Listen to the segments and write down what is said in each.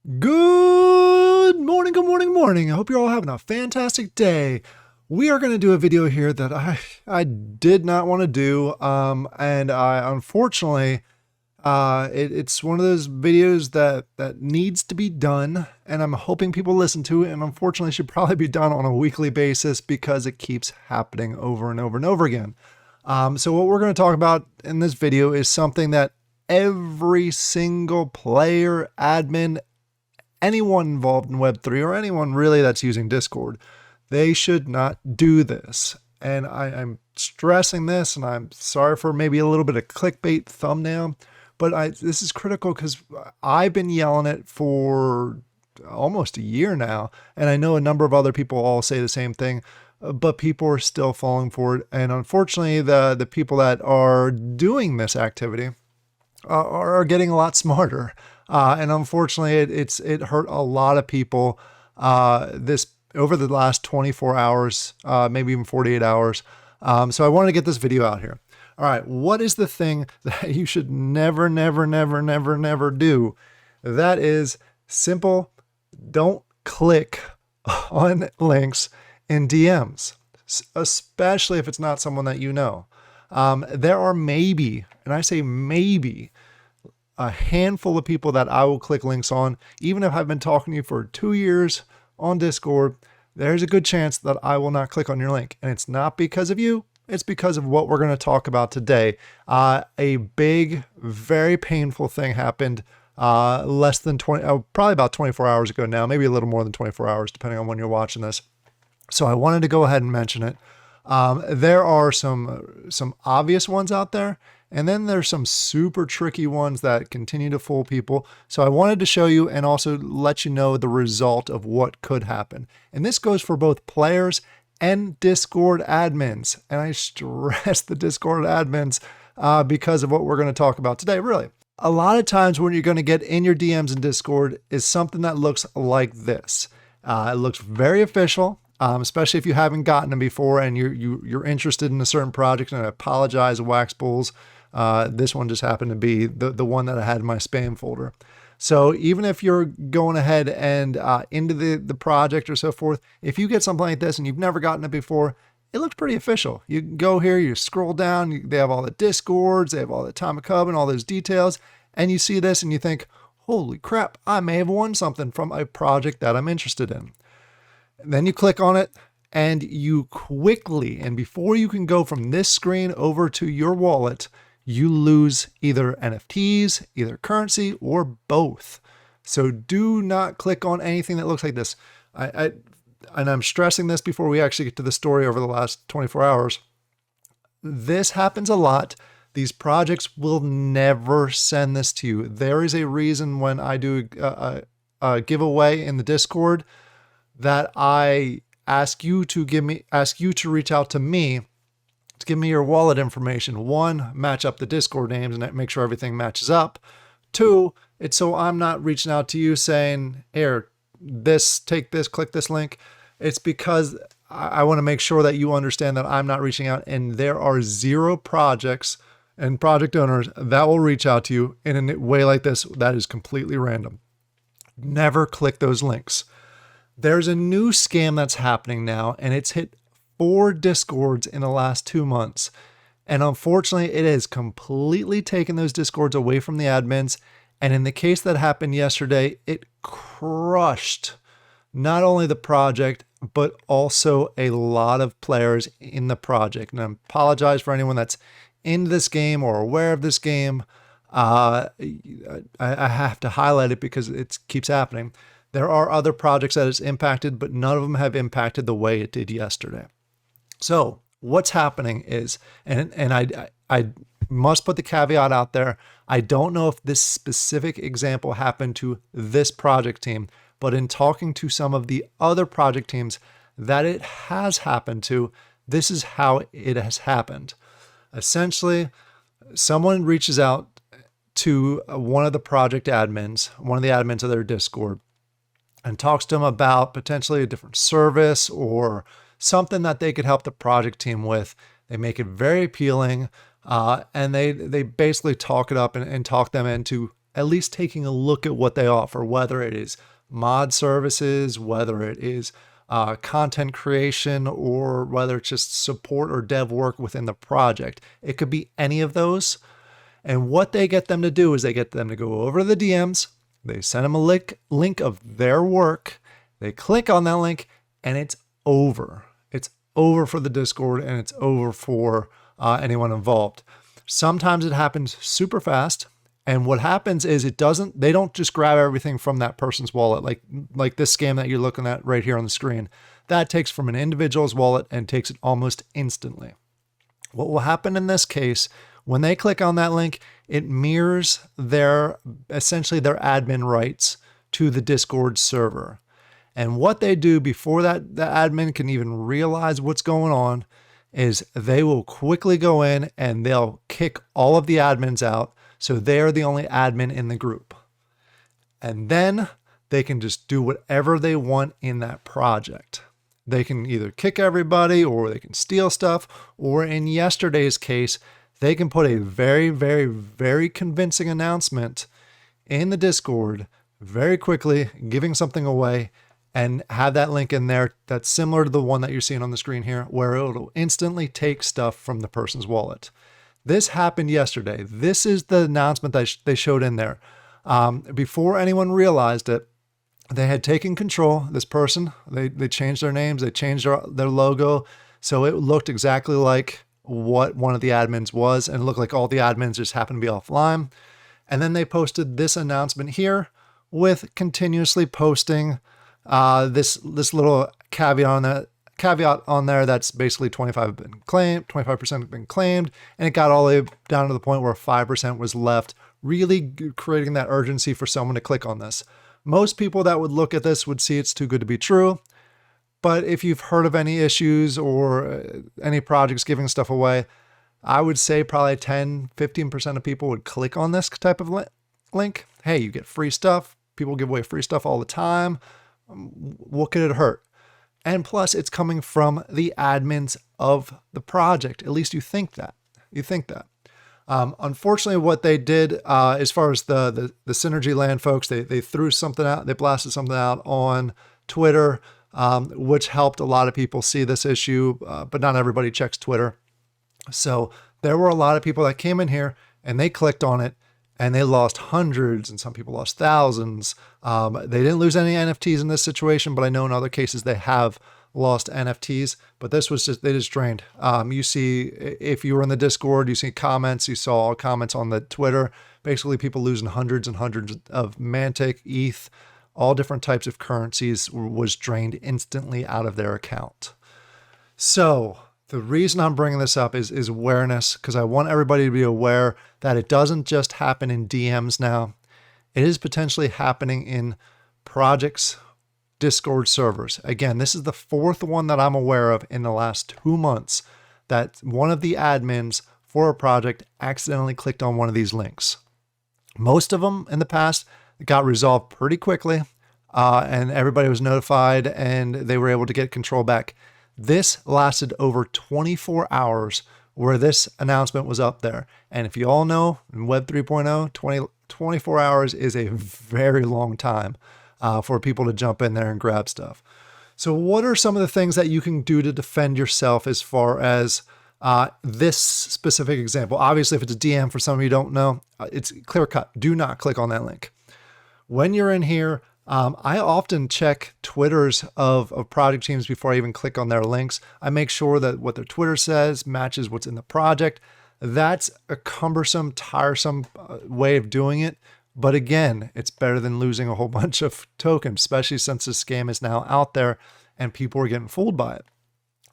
Good morning, good morning, morning. I hope you're all having a fantastic day. We are going to do a video here that I did not want to do, and I unfortunately, it's one of those videos that needs to be done, and I'm hoping people listen to it, and unfortunately should probably be done on a weekly basis because it keeps happening over and over and over again. So what we're going to talk about in this video is something that every single player, admin, anyone involved in Web3 or anyone really that's using Discord, they should not do this. And I'm stressing this, and I'm sorry for maybe a little bit of clickbait thumbnail, but this is critical because I've been yelling it for almost a year now, and I know a number of other people all say the same thing, but people are still falling for it. And unfortunately, the people that are doing this activity are getting a lot smarter. And unfortunately, it hurt a lot of people this over the last 24 hours, maybe even 48 hours. So I wanted to get this video out here. All right, what is the thing that you should never, never, never, never, never do? That is simple. Don't click on links in DMs, especially if it's not someone that you know. There are maybe, and I say maybe, a handful of people that I will click links on. Even if I've been talking to you for 2 years on Discord, there's a good chance that I will not click on your link. And it's not because of you, it's because of what we're going to talk about today. A big, very painful thing happened less than 20, probably about 24 hours ago now, maybe a little more than 24 hours, depending on when you're watching this. So I wanted to go ahead and mention it. There are some obvious ones out there, and then there's some super tricky ones that continue to fool people. So I wanted to show you and also let you know the result of what could happen. And this goes for both players and Discord admins. And I stress the Discord admins because of what we're going to talk about today, really. A lot of times when you're going to get in your DMs in Discord is something that looks like this. It looks very official. Especially if you haven't gotten them before and you're interested in a certain project. And I apologize, Wax Bulls. This one just happened to be the one that I had in my spam folder. So even if you're going ahead and into the project or so forth, if you get something like this and you've never gotten it before, it looks pretty official. You can go here, you scroll down, they have all the Discords, they have all the Atomic Hub and all those details, and you see this and you think, holy crap, I may have won something from a project that I'm interested in. Then you click on it and you quickly, and before you can go from this screen over to your wallet, you lose either NFTs, either currency, or both. So do not click on anything that looks like this. And I'm stressing this before we actually get to the story over the last 24 hours. This happens a lot. These projects will never send this to you. There is a reason when I do a giveaway in the Discord that I ask you to reach out to me to give me your wallet information. One, match up the Discord names and make sure everything matches up. Two, it's so I'm not reaching out to you saying, here, take this, click this link. It's because I want to make sure that you understand that I'm not reaching out, and there are 0 projects and project owners that will reach out to you in a way like this that is completely random. Never click those links. There's a new scam that's happening now, and it's hit 4 Discords in the last 2 months. And unfortunately, it has completely taken those Discords away from the admins. And in the case that happened yesterday, it crushed not only the project, but also a lot of players in the project. And I apologize for anyone that's in this game or aware of this game. I have to highlight it because it keeps happening. There are other projects that it's impacted, but none of them have impacted the way it did yesterday. So what's happening is, and I must put the caveat out there, I don't know if this specific example happened to this project team, but in talking to some of the other project teams that it has happened to, this is how it has happened. Essentially, someone reaches out to one of the project admins, one of the admins of their Discord, and talks to them about potentially a different service or something that they could help the project team with. They make it very appealing, and they basically talk it up and talk them into at least taking a look at what they offer, whether it is mod services, whether it is content creation, or whether it's just support or dev work within the project. It could be any of those. And what they get them to do is they get them to go over to the DMs, they send them a link of their work, they click on that link, and it's over. It's over for the Discord, and it's over for anyone involved. Sometimes it happens super fast. And what happens is they don't just grab everything from that person's wallet, like this scam that you're looking at right here on the screen. That takes from an individual's wallet and takes it almost instantly. What will happen in this case, when they click on that link, it mirrors essentially their admin rights to the Discord server. And what they do before the admin can even realize what's going on is they will quickly go in and they'll kick all of the admins out. So they're the only admin in the group. And then they can just do whatever they want in that project. They can either kick everybody, or they can steal stuff, or in yesterday's case, they can put a very, very, very convincing announcement in the Discord very quickly, giving something away, and have that link in there that's similar to the one that you're seeing on the screen here, where it'll instantly take stuff from the person's wallet. This happened yesterday. This is the announcement that they showed in there. Before anyone realized it, they had taken control. This person, they changed their names, they changed their logo, so it looked exactly like what one of the admins was, and it looked like all the admins just happened to be offline. And then they posted this announcement here with continuously posting this little caveat on there that's basically 25% have been claimed, and it got all the way down to the point where 5% was left, really creating that urgency for someone to click on this. Most people that would look at this would see it's too good to be true, but if you've heard of any issues or any projects giving stuff away, I would say probably 10-15% of people would click on this type of link. Hey, you get free stuff. People give away free stuff all the time. What could it hurt? And plus, it's coming from the admins of the project. At least you think that. Unfortunately, what they did, as far as the Synergy Land folks, they threw something out. They blasted something out on Twitter, which helped a lot of people see this issue, but not everybody checks Twitter. So there were a lot of people that came in here and they clicked on it, and they lost hundreds, and some people lost thousands. They didn't lose any NFTs in this situation, but I know in other cases they have lost NFTs, but this was they just drained. You see, if you were in the Discord, you see comments, you saw comments on the Twitter, basically people losing hundreds and hundreds of Mantic, ETH, all different types of currencies was drained instantly out of their account. So the reason I'm bringing this up is awareness, because I want everybody to be aware that it doesn't just happen in DMs now. It is potentially happening in projects, Discord servers. Again, this is the fourth one that I'm aware of in the last 2 months that one of the admins for a project accidentally clicked on one of these links. Most of them in the past got resolved pretty quickly, and everybody was notified and they were able to get control back. This lasted over 24 hours where this announcement was up there. And if you all know, in Web 3.0, 24 hours is a very long time for people to jump in there and grab stuff. So what are some of the things that you can do to defend yourself as far as this specific example? Obviously, if it's a DM, for some of you who don't know, it's clear cut. Do not click on that link. When you're in here, I often check Twitters of project teams before I even click on their links. I make sure that what their Twitter says matches what's in the project. That's a cumbersome, tiresome way of doing it. But again, it's better than losing a whole bunch of tokens, especially since this scam is now out there and people are getting fooled by it.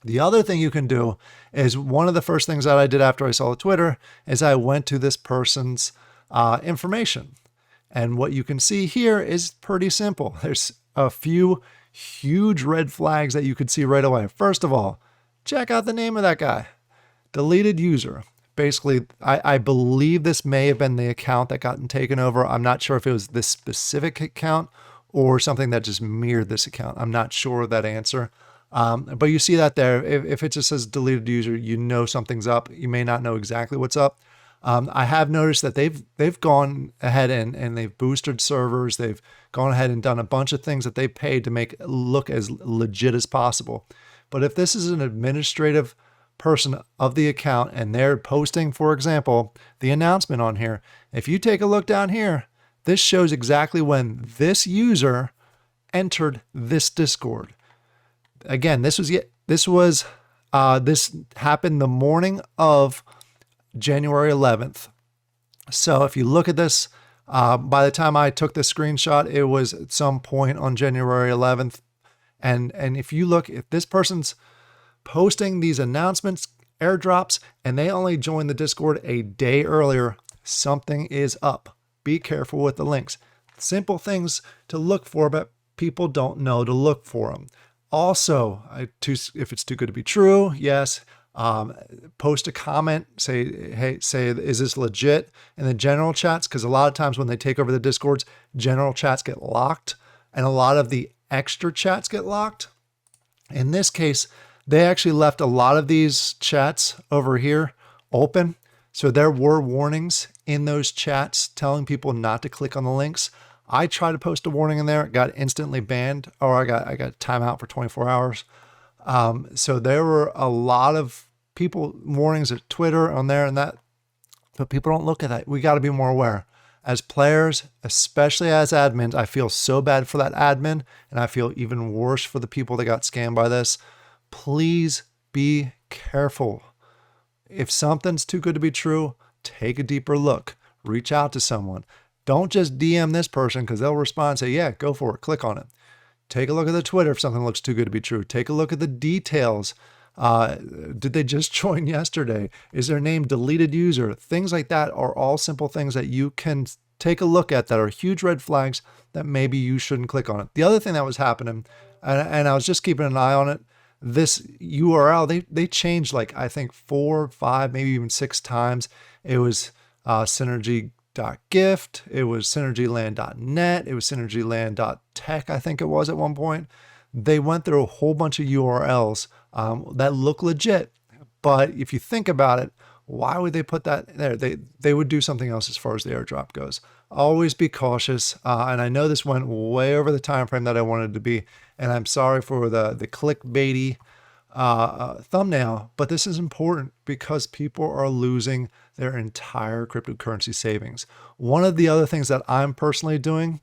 The other thing you can do is, one of the first things that I did after I saw the Twitter is I went to this person's information. And what you can see here is pretty simple. There's a few huge red flags that you could see right away. First of all, check out the name of that guy. Deleted user. Basically, I believe this may have been the account that got taken over. I'm not sure if it was this specific account or something that just mirrored this account. I'm not sure of that answer. But you see that there. If it just says deleted user, you know something's up. You may not know exactly what's up. I have noticed that they've gone ahead and they've boosted servers. They've gone ahead and done a bunch of things that they paid to make it look as legit as possible. But if this is an administrative person of the account and they're posting, for example, the announcement on here, if you take a look down here, this shows exactly when this user entered this Discord. Again, this happened the morning of January 11th. So if you look at this, by the time I took the screenshot, it was at some point on January 11th. And if you look, if this person's posting these announcements, airdrops, and they only joined the Discord a day earlier, something is up. Be careful with the links. Simple things to look for, but people don't know to look for them. Also, if it's too good to be true, yes, post a comment, say, hey, is this legit in the general chats? Because a lot of times when they take over the Discords, general chats get locked and a lot of the extra chats get locked. In this case, they actually left a lot of these chats over here open. So there were warnings in those chats telling people not to click on the links. I tried to post a warning in there, it got instantly banned, or I got timeout for 24 hours. So there were a lot of people warnings at Twitter on there and that, but people don't look at that. We got to be more aware. As players, especially as admins, I feel so bad for that admin, and I feel even worse for the people that got scammed by this. Please be careful. If something's too good to be true, take a deeper look. Reach out to someone. Don't just DM this person because they'll respond and say, yeah, go for it. Click on it. Take a look at the Twitter if something looks too good to be true. Take a look at the details. Did they just join yesterday? Is their name deleted user? Things like that are all simple things that you can take a look at that are huge red flags that maybe you shouldn't click on it. The other thing that was happening, and I was just keeping an eye on it, this URL, they changed like, I think 4, 5, maybe even 6 times. It was synergy.gift, it was synergyland.net, it was synergyland.tech, I think it was at one point. They went through a whole bunch of URLs that look legit, but if you think about it, why would they put that there? They would do something else as far as the airdrop goes. Always be cautious. And I know this went way over the time frame that I wanted to be, and I'm sorry for the clickbaity thumbnail, but this is important because people are losing their entire cryptocurrency savings. One of the other things that I'm personally doing,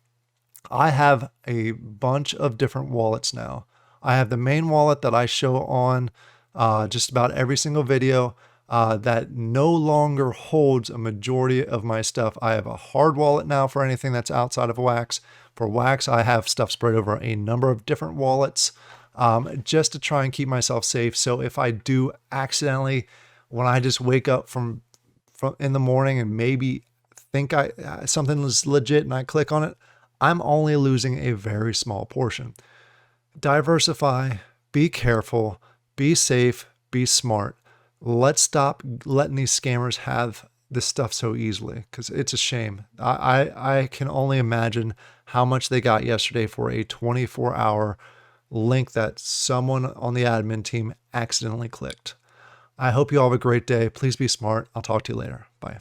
I have a bunch of different wallets now. I have the main wallet that I show on just about every single video that no longer holds a majority of my stuff. I have a hard wallet now for anything that's outside of Wax. For Wax, I have stuff spread over a number of different wallets just to try and keep myself safe. So if I do accidentally, when I just wake up from in the morning and maybe think something is legit and I click on it, I'm only losing a very small portion. Diversify, be careful, be safe, be smart. Let's stop letting these scammers have this stuff so easily, because it's a shame. I can only imagine how much they got yesterday for a 24-hour link that someone on the admin team accidentally clicked. I hope you all have a great day. Please be smart. I'll talk to you later. Bye.